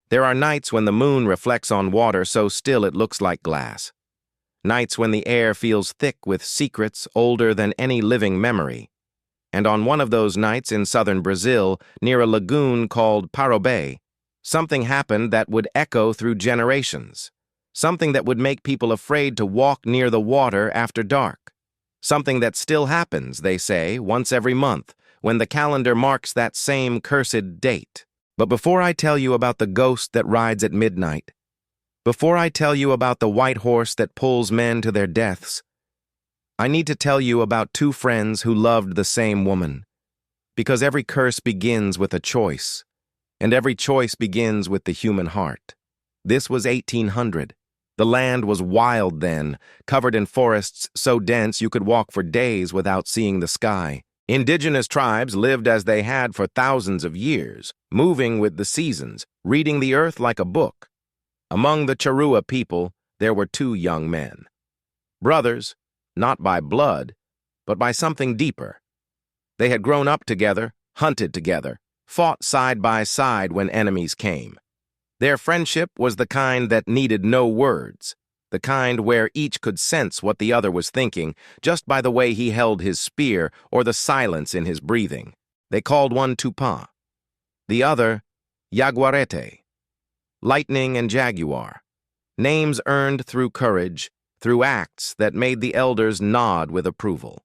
There are nights when the moon reflects on water so still it looks like glass. Nights when the air feels thick with secrets older than any living memory. And on one of those nights in southern Brazil, near a lagoon called Parobé, something happened that would echo through generations. Something that would make people afraid to walk near the water after dark. Something that still happens, they say, once every month, when the calendar marks that same cursed date. But before I tell you about the ghost that rides at midnight, before I tell you about the white horse that pulls men to their deaths, I need to tell you about two friends who loved the same woman. Because every curse begins with a choice, and every choice begins with the human heart. This was 1800. The land was wild then, covered in forests so dense you could walk for days without seeing the sky. Indigenous tribes lived as they had for thousands of years, moving with the seasons, reading the earth like a book. Among the Charrua people, there were two young men. Brothers, not by blood, but by something deeper. They had grown up together, hunted together, fought side by side when enemies came. Their friendship was the kind that needed no words, the kind where each could sense what the other was thinking just by the way he held his spear or the silence in his breathing. They called one Tupã, the other Yaguareté. Lightning and Jaguar, names earned through courage, through acts that made the elders nod with approval.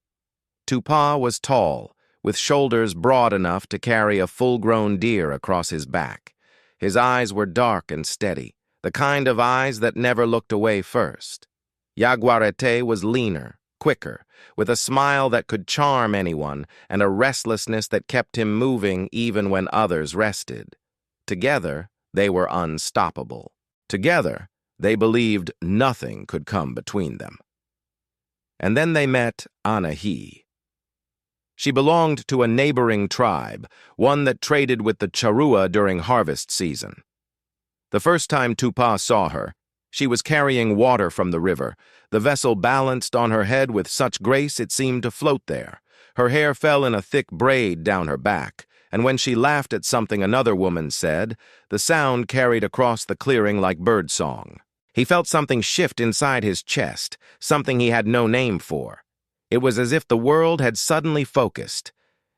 Tupã was tall, with shoulders broad enough to carry a full-grown deer across his back. His eyes were dark and steady, the kind of eyes that never looked away first. Yaguareté was leaner, quicker, with a smile that could charm anyone and a restlessness that kept him moving even when others rested. Together, they were unstoppable. Together, they believed nothing could come between them. And then they met Anahi. She belonged to a neighboring tribe, one that traded with the Charrua during harvest season. The first time Tupã saw her, she was carrying water from the river. The vessel balanced on her head with such grace it seemed to float there. Her hair fell in a thick braid down her back, and when she laughed at something another woman said, the sound carried across the clearing like birdsong. He felt something shift inside his chest, something he had no name for. It was as if the world had suddenly focused,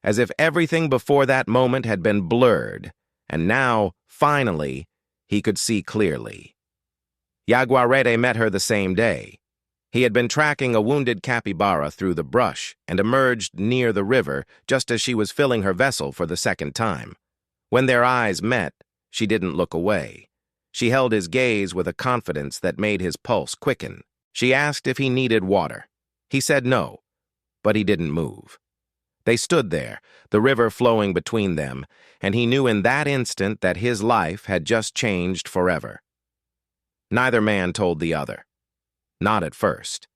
as if everything before that moment had been blurred, and now, finally, he could see clearly. Yaguareté met her the same day. He had been tracking a wounded capybara through the brush and emerged near the river just as she was filling her vessel for the second time. When their eyes met, she didn't look away. She held his gaze with a confidence that made his pulse quicken. She asked if he needed water. He said no, but he didn't move. They stood there, the river flowing between them, and he knew in that instant that his life had just changed forever. Neither man told the other. Not at first.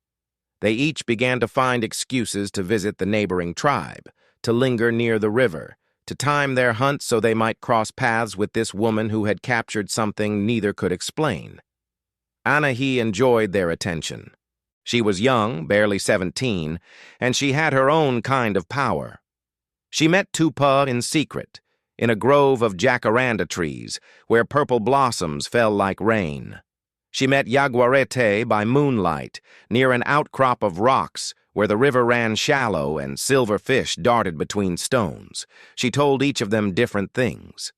They each began to find excuses to visit the neighboring tribe, to linger near the river, to time their hunt so they might cross paths with this woman who had captured something neither could explain. Anahi enjoyed their attention. She was young, barely 17, and she had her own kind of power. She met Tupã in secret, in a grove of jacaranda trees, where purple blossoms fell like rain. She met Yaguareté by moonlight, near an outcrop of rocks where the river ran shallow and silver fish darted between stones. She told each of them different things.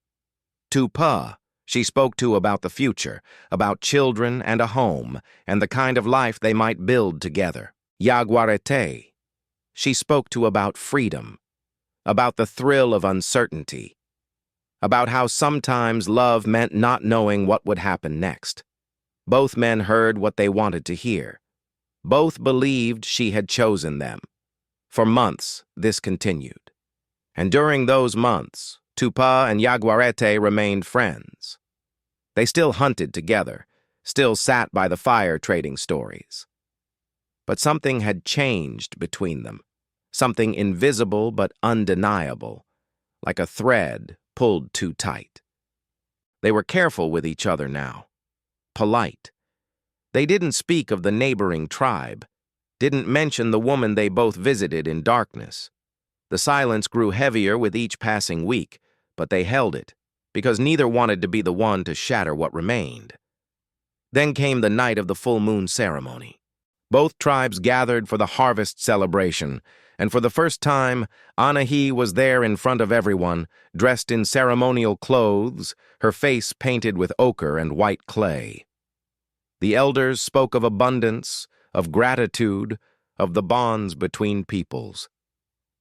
Tupã, she spoke to about the future, about children and a home, and the kind of life they might build together. Yaguareté, she spoke to about freedom, about the thrill of uncertainty, about how sometimes love meant not knowing what would happen next. Both men heard what they wanted to hear. Both believed she had chosen them. For months, this continued. And during those months, Tupã and Yaguareté remained friends. They still hunted together, still sat by the fire trading stories. But something had changed between them, something invisible but undeniable, like a thread pulled too tight. They were careful with each other now. Polite. They didn't speak of the neighboring tribe, didn't mention the woman they both visited in darkness. The silence grew heavier with each passing week, but they held it. because neither wanted to be the one to shatter what remained. Then came the night of the full moon ceremony. Both tribes gathered for the harvest celebration, and for the first time, Anahi was there in front of everyone, dressed in ceremonial clothes, her face painted with ochre and white clay. The elders spoke of abundance, of gratitude, of the bonds between peoples.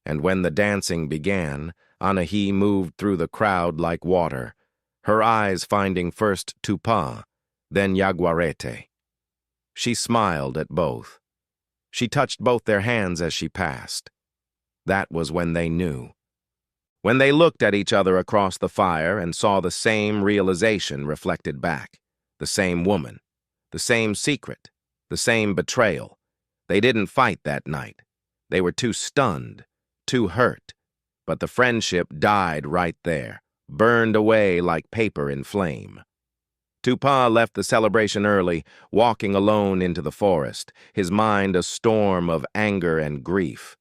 And when the dancing began, Anahi moved through the crowd like water, her eyes finding first Tupã, then Yaguareté. She smiled at both. She touched both their hands as she passed. That was when they knew. When they looked at each other across the fire and saw the same realization reflected back, the same woman, the same secret, the same betrayal. They didn't fight that night. They were too stunned, too hurt. But the friendship died right there, burned away like paper in flame. Tupã left the celebration early, walking alone into the forest, his mind a storm of anger and grief.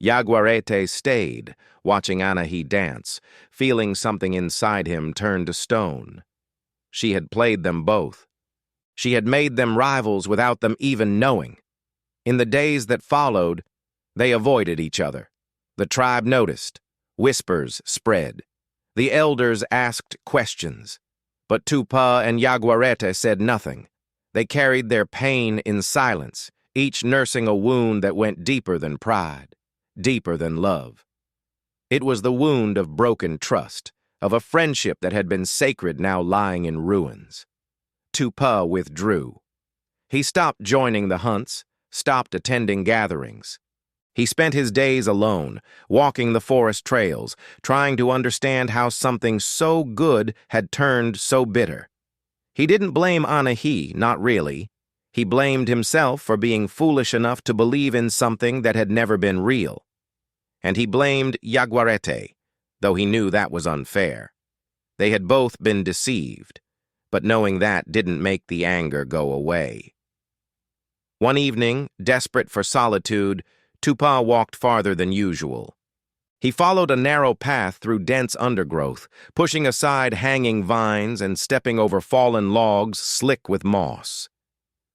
Yaguareté stayed, watching Anahi dance, feeling something inside him turn to stone. She had played them both. She had made them rivals without them even knowing. In the days that followed, they avoided each other. The tribe noticed. Whispers spread. The elders asked questions. But Tupã and Yaguareté said nothing. They carried their pain in silence, each nursing a wound that went deeper than pride, deeper than love. It was the wound of broken trust, of a friendship that had been sacred now lying in ruins. Tupã withdrew. He stopped joining the hunts, stopped attending gatherings. He spent his days alone, walking the forest trails, trying to understand how something so good had turned so bitter. He didn't blame Anahi, not really. He blamed himself for being foolish enough to believe in something that had never been real. And he blamed Yaguareté, though he knew that was unfair. They had both been deceived, but knowing that didn't make the anger go away. One evening, desperate for solitude, Tupã walked farther than usual. He followed a narrow path through dense undergrowth, pushing aside hanging vines and stepping over fallen logs slick with moss.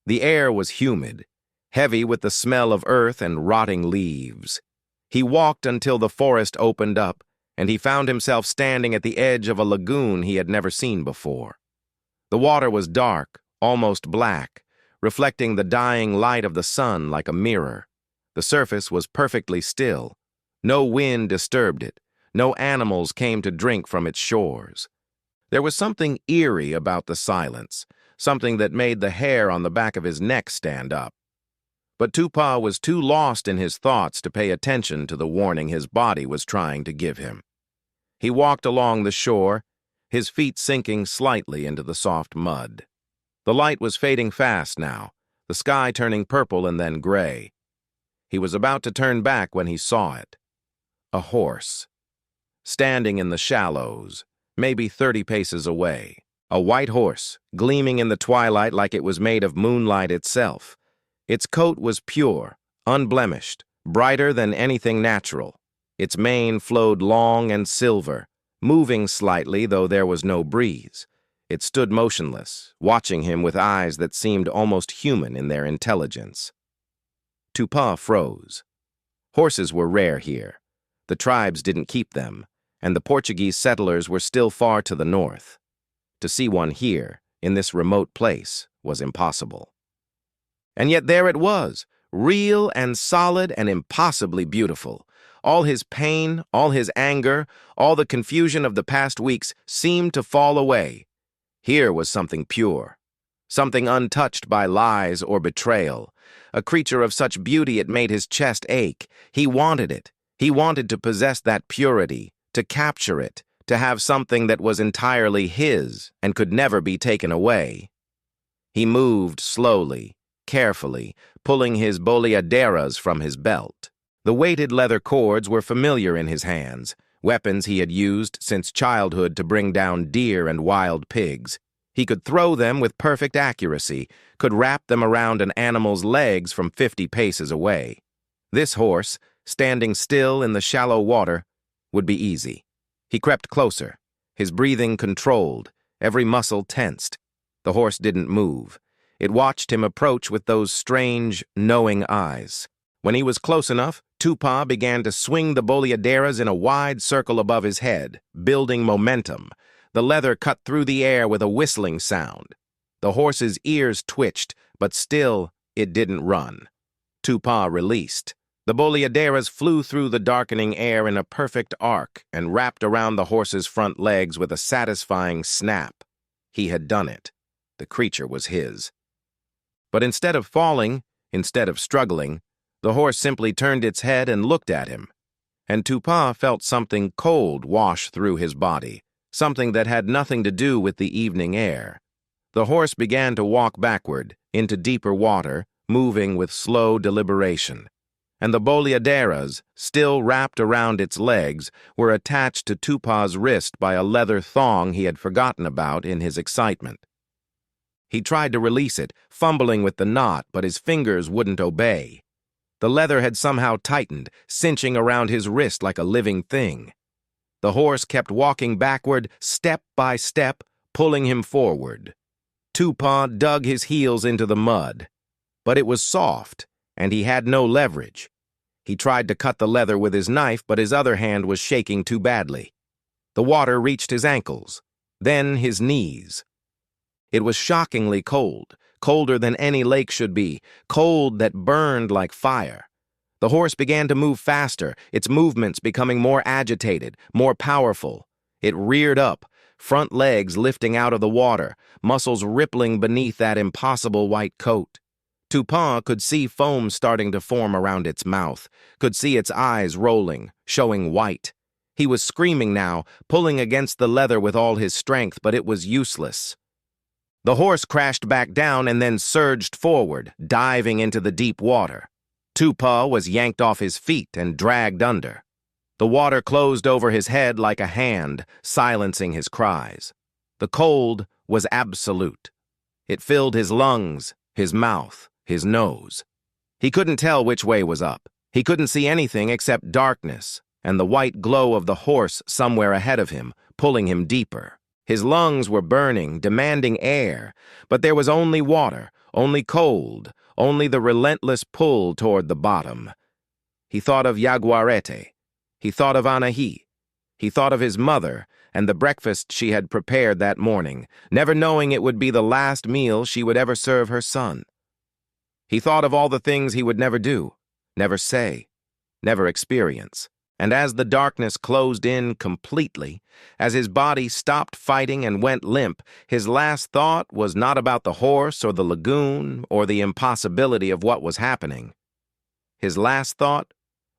The air was humid, heavy with the smell of earth and rotting leaves. He walked until the forest opened up, and he found himself standing at the edge of a lagoon he had never seen before. The water was dark, almost black, reflecting the dying light of the sun like a mirror. The surface was perfectly still. No wind disturbed it. No animals came to drink from its shores. There was something eerie about the silence, something that made the hair on the back of his neck stand up. But Tupã was too lost in his thoughts to pay attention to the warning his body was trying to give him. He walked along the shore, his feet sinking slightly into the soft mud. The light was fading fast now, the sky turning purple and then gray. He was about to turn back when he saw it. A horse. Standing in the shallows, maybe 30 paces away. A white horse, gleaming in the twilight like it was made of moonlight itself. Its coat was pure, unblemished, brighter than anything natural. Its mane flowed long and silver, moving slightly though there was no breeze. It stood motionless, watching him with eyes that seemed almost human in their intelligence. Tupã froze. Horses were rare here. The tribes didn't keep them, and the Portuguese settlers were still far to the north. To see one here, in this remote place, was impossible. And yet there it was, real and solid and impossibly beautiful. All his pain, all his anger, all the confusion of the past weeks seemed to fall away. Here was something pure, something untouched by lies or betrayal, a creature of such beauty it made his chest ache. He wanted it. He wanted to possess that purity, to capture it, to have something that was entirely his and could never be taken away. He moved slowly, carefully, pulling his boleaderas from his belt. The weighted leather cords were familiar in his hands, weapons he had used since childhood to bring down deer and wild pigs. He could throw them with perfect accuracy, could wrap them around an animal's legs from 50 paces away. This horse, standing still in the shallow water, would be easy. He crept closer, his breathing controlled, every muscle tensed. The horse didn't move. It watched him approach with those strange, knowing eyes. When he was close enough, Tupã began to swing the boleaderas in a wide circle above his head, building momentum. The leather cut through the air with a whistling sound. The horse's ears twitched, but still it didn't run. Tupã released. The boleaderas flew through the darkening air in a perfect arc and wrapped around the horse's front legs with a satisfying snap. He had done it. The creature was his. But instead of falling, instead of struggling, the horse simply turned its head and looked at him. And Tupã felt something cold wash through his body, something that had nothing to do with the evening air. The horse began to walk backward, into deeper water, moving with slow deliberation. And the boleaderas, still wrapped around its legs, were attached to Tupã's wrist by a leather thong he had forgotten about in his excitement. He tried to release it, fumbling with the knot, but his fingers wouldn't obey. The leather had somehow tightened, cinching around his wrist like a living thing. The horse kept walking backward, step by step, pulling him forward. Tupã dug his heels into the mud. But it was soft, and he had no leverage. He tried to cut the leather with his knife, but his other hand was shaking too badly. The water reached his ankles, then his knees. It was shockingly cold, colder than any lake should be, cold that burned like fire. The horse began to move faster, its movements becoming more agitated, more powerful. It reared up, front legs lifting out of the water, muscles rippling beneath that impossible white coat. Tupã could see foam starting to form around its mouth, could see its eyes rolling, showing white. He was screaming now, pulling against the leather with all his strength, but it was useless. The horse crashed back down and then surged forward, diving into the deep water. Tupã was yanked off his feet and dragged under. The water closed over his head like a hand, silencing his cries. The cold was absolute. It filled his lungs, his mouth, his nose. He couldn't tell which way was up. He couldn't see anything except darkness and the white glow of the horse somewhere ahead of him, pulling him deeper. His lungs were burning, demanding air, but there was only water, only cold, only the relentless pull toward the bottom. He thought of Yaguareté. He thought of Anahi. He thought of his mother and the breakfast she had prepared that morning, never knowing it would be the last meal she would ever serve her son. He thought of all the things he would never do, never say, never experience. And as the darkness closed in completely, as his body stopped fighting and went limp, his last thought was not about the horse or the lagoon or the impossibility of what was happening. His last thought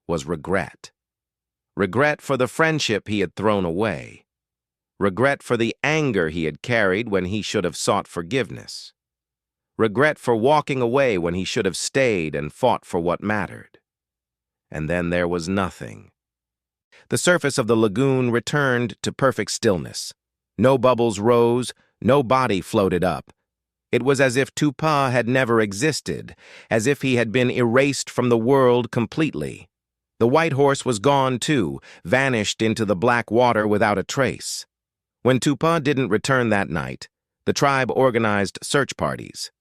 was regret. Regret for the friendship he had thrown away. Regret for the anger he had carried when he should have sought forgiveness. Regret for walking away when he should have stayed and fought for what mattered. And then there was nothing. The surface of the lagoon returned to perfect stillness. No bubbles rose, no body floated up. It was as if Tupã had never existed, as if he had been erased from the world completely. The white horse was gone too, vanished into the black water without a trace. When Tupã didn't return that night, the tribe organized search parties.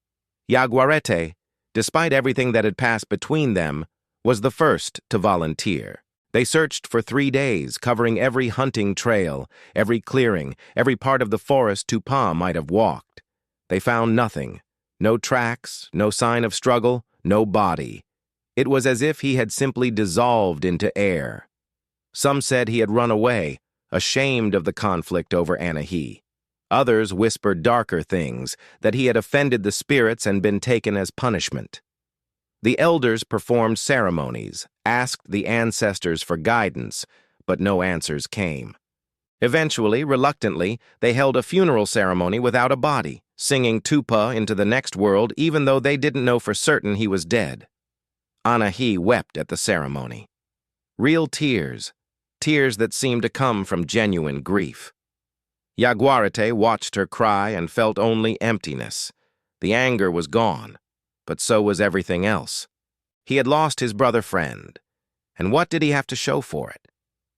Yaguareté, despite everything that had passed between them, was the first to volunteer. They searched for 3 days, covering every hunting trail, every clearing, every part of the forest Tupã might have walked. They found nothing, no tracks, no sign of struggle, no body. It was as if he had simply dissolved into air. Some said he had run away, ashamed of the conflict over Anahi. Others whispered darker things, that he had offended the spirits and been taken as punishment. The elders performed ceremonies, asked the ancestors for guidance, but no answers came. Eventually, reluctantly, they held a funeral ceremony without a body, singing Tupã into the next world even though they didn't know for certain he was dead. Anahi wept at the ceremony. Real tears, tears that seemed to come from genuine grief. Yaguareté watched her cry and felt only emptiness. The anger was gone, but so was everything else. He had lost his brother friend, and what did he have to show for it?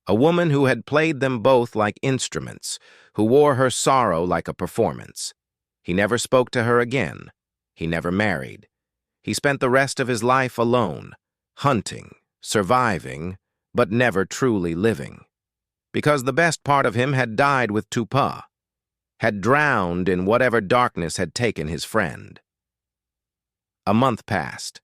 A woman who had played them both like instruments, who wore her sorrow like a performance. He never spoke to her again. He never married. He spent the rest of his life alone, hunting, surviving, but never truly living. Because the best part of him had died with Tupã, had drowned in whatever darkness had taken his friend. A month passed.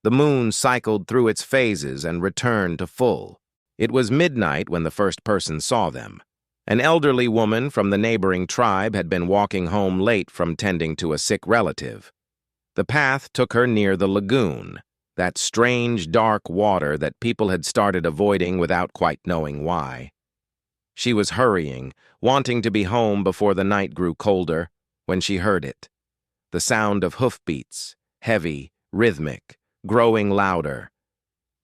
The moon cycled through its phases and returned to full. It was midnight when the first person saw them. An elderly woman from the neighboring tribe had been walking home late from tending to a sick relative. The path took her near the lagoon, that strange dark water that people had started avoiding without quite knowing why. She was hurrying, wanting to be home before the night grew colder, when she heard it. The sound of hoofbeats, heavy, rhythmic, growing louder.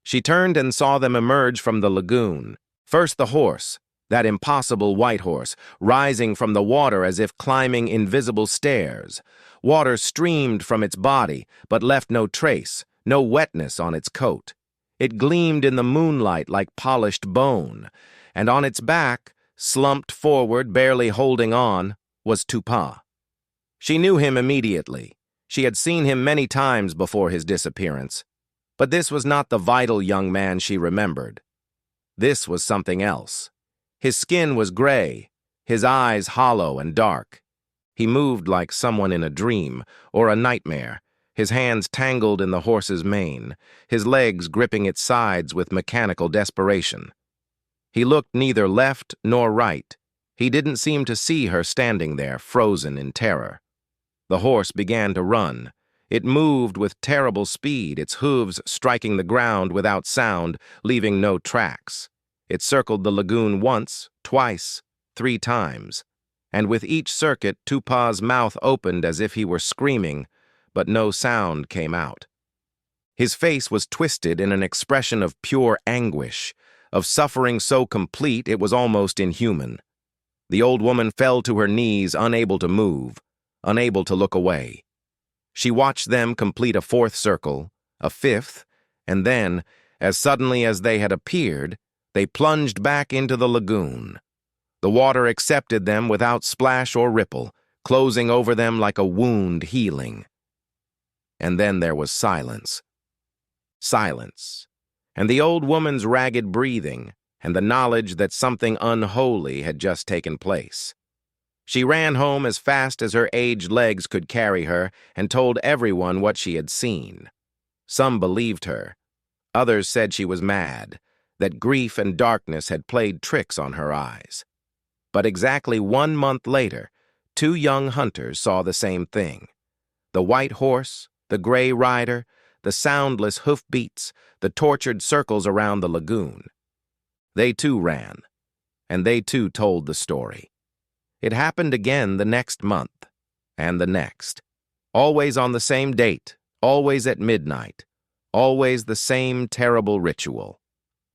She turned and saw them emerge from the lagoon. First the horse, that impossible white horse, rising from the water as if climbing invisible stairs. Water streamed from its body, but left no trace, no wetness on its coat. It gleamed in the moonlight like polished bone, and on its back, slumped forward, barely holding on, was Tupã. She knew him immediately. She had seen him many times before his disappearance. But this was not the vital young man she remembered. This was something else. His skin was gray, his eyes hollow and dark. He moved like someone in a dream or a nightmare, his hands tangled in the horse's mane, his legs gripping its sides with mechanical desperation. He looked neither left nor right. He didn't seem to see her standing there, frozen in terror. The horse began to run. It moved with terrible speed, its hooves striking the ground without sound, leaving no tracks. It circled the lagoon once, twice, 3 times, and with each circuit Tupã's mouth opened as if he were screaming, but no sound came out. His face was twisted in an expression of pure anguish, of suffering so complete it was almost inhuman. The old woman fell to her knees, unable to move, unable to look away. She watched them complete a 4th circle, a 5th, and then, as suddenly as they had appeared, they plunged back into the lagoon. The water accepted them without splash or ripple, closing over them like a wound healing. And then there was silence. Silence, and the old woman's ragged breathing, and the knowledge that something unholy had just taken place. She ran home as fast as her aged legs could carry her and told everyone what she had seen. Some believed her. Others said she was mad, that grief and darkness had played tricks on her eyes. But exactly 1 month later, 2 young hunters saw the same thing. The white horse, the gray rider, the soundless hoofbeats, the tortured circles around the lagoon. They too ran, and they too told the story. It happened again the next month, and the next. Always on the same date, always at midnight, always the same terrible ritual.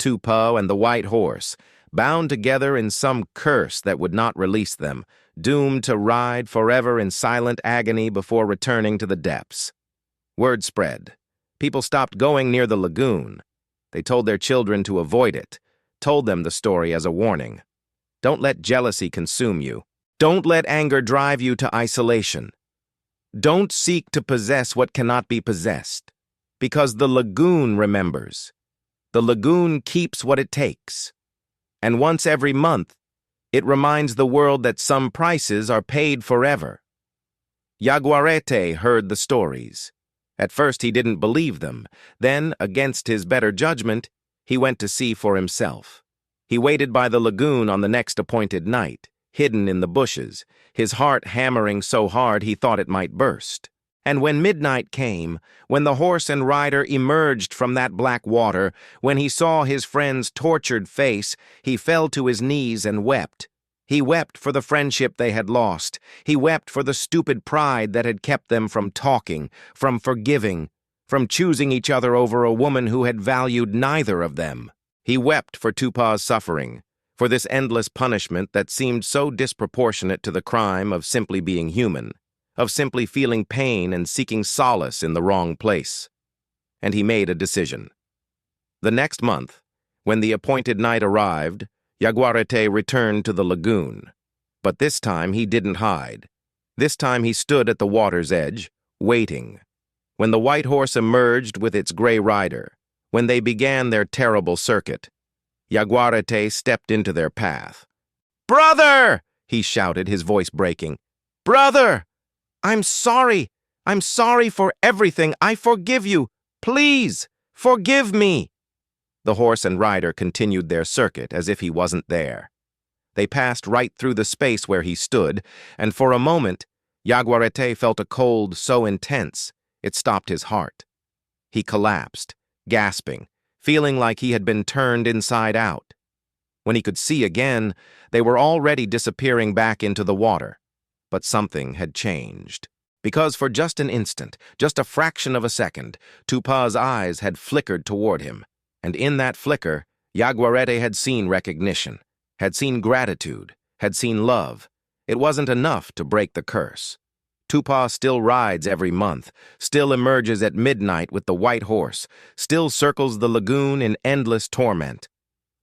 Tupã and the white horse, bound together in some curse that would not release them, doomed to ride forever in silent agony before returning to the depths. Word spread. People stopped going near the lagoon. They told their children to avoid it, told them the story as a warning. Don't let jealousy consume you. Don't let anger drive you to isolation. Don't seek to possess what cannot be possessed, because the lagoon remembers. The lagoon keeps what it takes. And once every month, it reminds the world that some prices are paid forever. Yaguareté heard the stories. At first he didn't believe them. Then, against his better judgment, he went to see for himself. He waited by the lagoon on the next appointed night, hidden in the bushes, his heart hammering so hard he thought it might burst. And when midnight came, when the horse and rider emerged from that black water, when he saw his friend's tortured face, he fell to his knees and wept. He wept for the friendship they had lost. He wept for the stupid pride that had kept them from talking, from forgiving, from choosing each other over a woman who had valued neither of them. He wept for Tupã's suffering, for this endless punishment that seemed so disproportionate to the crime of simply being human, of simply feeling pain and seeking solace in the wrong place. And he made a decision. The next month, when the appointed night arrived, Yaguareté returned to the lagoon. But this time he didn't hide. This time he stood at the water's edge, waiting. When the white horse emerged with its gray rider, when they began their terrible circuit, Yaguareté stepped into their path. "Brother!" he shouted, his voice breaking. "Brother! I'm sorry. I'm sorry for everything. I forgive you. Please, forgive me." The horse and rider continued their circuit as if he wasn't there. They passed right through the space where he stood, and for a moment, Yaguareté felt a cold so intense it stopped his heart. He collapsed, gasping, feeling like he had been turned inside out. When he could see again, they were already disappearing back into the water. But something had changed. Because for just an instant, just a fraction of a second, Tupã's eyes had flickered toward him, and in that flicker, Yaguareté had seen recognition, had seen gratitude, had seen love. It wasn't enough to break the curse. Tupã still rides every month, still emerges at midnight with the white horse, still circles the lagoon in endless torment.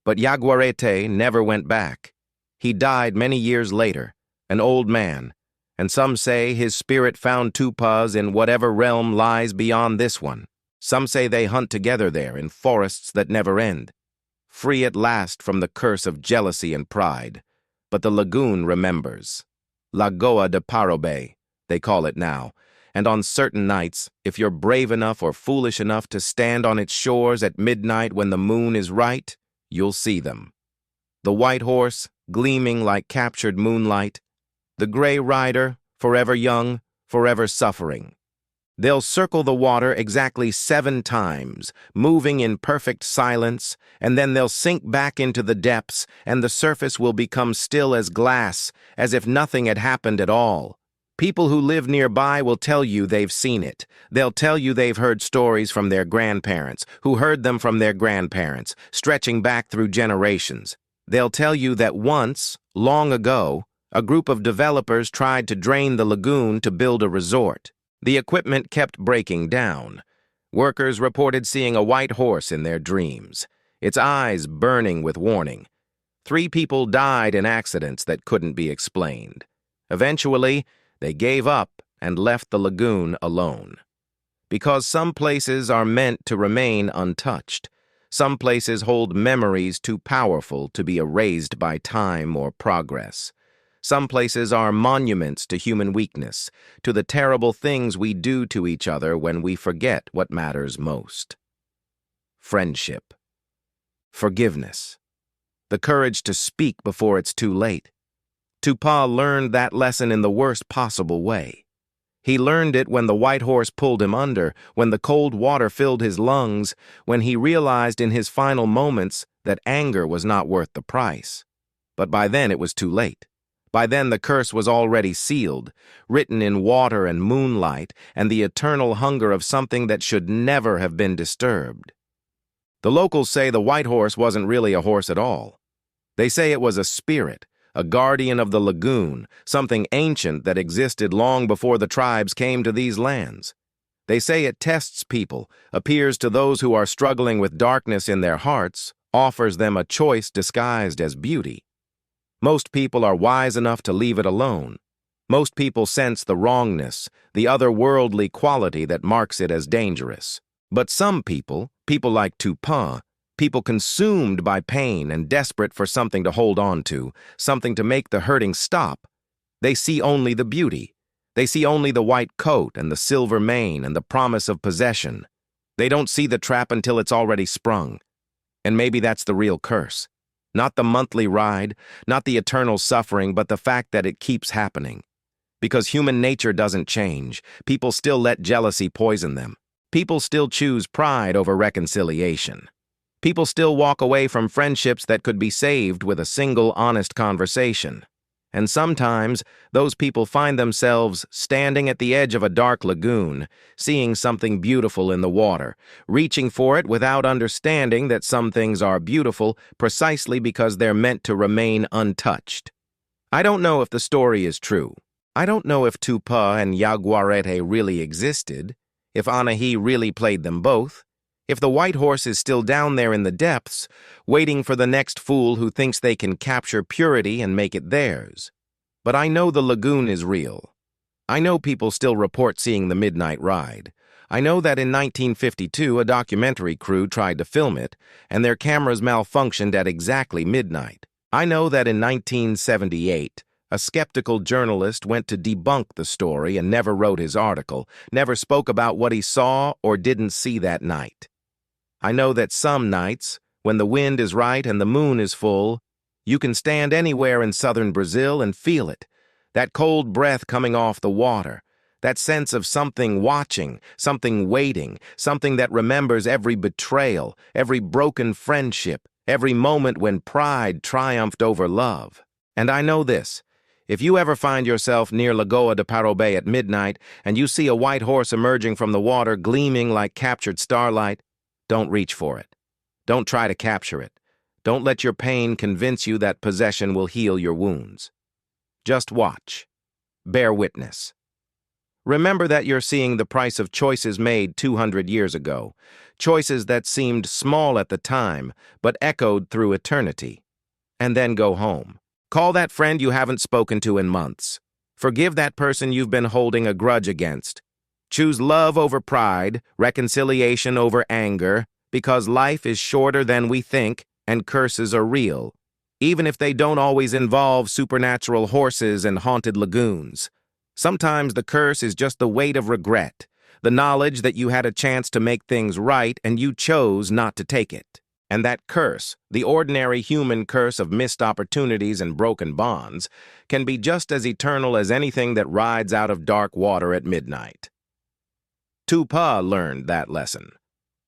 But Yaguareté never went back. He died many years later, an old man, and some say his spirit found Tupã's in whatever realm lies beyond this one. Some say they hunt together there in forests that never end, free at last from the curse of jealousy and pride. But the lagoon remembers. Lagoa de Parobé, they call it now, and on certain nights, if you're brave enough or foolish enough to stand on its shores at midnight when the moon is right, you'll see them. The white horse, gleaming like captured moonlight, the gray rider, forever young, forever suffering. They'll circle the water exactly 7 times, moving in perfect silence, and then they'll sink back into the depths, and the surface will become still as glass, as if nothing had happened at all. People who live nearby will tell you they've seen it. They'll tell you they've heard stories from their grandparents, who heard them from their grandparents, stretching back through generations. They'll tell you that once, long ago, a group of developers tried to drain the lagoon to build a resort. The equipment kept breaking down. Workers reported seeing a white horse in their dreams, its eyes burning with warning. 3 people died in accidents that couldn't be explained. Eventually, they gave up and left the lagoon alone. Because some places are meant to remain untouched. Some places hold memories too powerful to be erased by time or progress. Some places are monuments to human weakness, to the terrible things we do to each other when we forget what matters most. Friendship. Forgiveness. The courage to speak before it's too late. Tupã learned that lesson in the worst possible way. He learned it when the white horse pulled him under, when the cold water filled his lungs, when he realized in his final moments that anger was not worth the price. But by then it was too late. By then the curse was already sealed, written in water and moonlight, and the eternal hunger of something that should never have been disturbed. The locals say the white horse wasn't really a horse at all. They say it was a spirit, a guardian of the lagoon, something ancient that existed long before the tribes came to these lands. They say it tests people, appears to those who are struggling with darkness in their hearts, offers them a choice disguised as beauty. Most people are wise enough to leave it alone. Most people sense the wrongness, the otherworldly quality that marks it as dangerous. But some people like Tupã, people consumed by pain and desperate for something to hold on to, something to make the hurting stop, they see only the beauty. They see only the white coat and the silver mane and the promise of possession. They don't see the trap until it's already sprung. And maybe that's the real curse. Not the monthly ride, not the eternal suffering, but the fact that it keeps happening. Because human nature doesn't change. People still let jealousy poison them. People still choose pride over reconciliation. People still walk away from friendships that could be saved with a single honest conversation. And sometimes, those people find themselves standing at the edge of a dark lagoon, seeing something beautiful in the water, reaching for it without understanding that some things are beautiful precisely because they're meant to remain untouched. I don't know if the story is true. I don't know if Tupã and Yaguareté really existed, if Anahi really played them both, If the white horse is still down there in the depths, waiting for the next fool who thinks they can capture purity and make it theirs. But I know the lagoon is real. I know people still report seeing the midnight ride. I know that in 1952 a documentary crew tried to film it, and their cameras malfunctioned at exactly midnight. I know that in 1978, a skeptical journalist went to debunk the story and never wrote his article, never spoke about what he saw or didn't see that night. I know that some nights, when the wind is right and the moon is full, you can stand anywhere in southern Brazil and feel it. That cold breath coming off the water, that sense of something watching, something waiting, something that remembers every betrayal, every broken friendship, every moment when pride triumphed over love. And I know this. If you ever find yourself near Lagoa de Parobé at midnight and you see a white horse emerging from the water gleaming like captured starlight, don't reach for it. Don't try to capture it. Don't let your pain convince you that possession will heal your wounds. Just watch. Bear witness. Remember that you're seeing the price of choices made 200 years ago, choices that seemed small at the time but echoed through eternity. And then go home. Call that friend you haven't spoken to in months. Forgive that person you've been holding a grudge against. Choose love over pride, reconciliation over anger, because life is shorter than we think and curses are real, even if they don't always involve supernatural horses and haunted lagoons. Sometimes the curse is just the weight of regret, the knowledge that you had a chance to make things right and you chose not to take it. And that curse, the ordinary human curse of missed opportunities and broken bonds, can be just as eternal as anything that rides out of dark water at midnight. Tupã learned that lesson.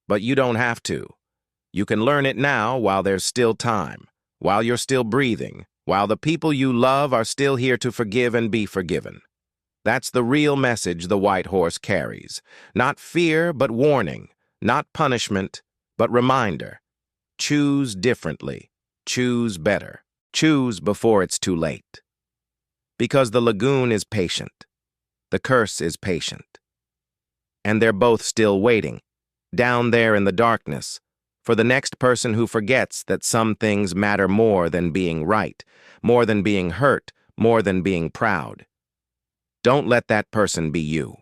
But you don't have to. You can learn it now while there's still time, while you're still breathing, while the people you love are still here to forgive and be forgiven. That's the real message the white horse carries. Not fear, but warning. Not punishment, but reminder. Choose differently. Choose better. Choose before it's too late. Because the lagoon is patient. The curse is patient. And they're both still waiting, down there in the darkness, for the next person who forgets that some things matter more than being right, more than being hurt, more than being proud. Don't let that person be you.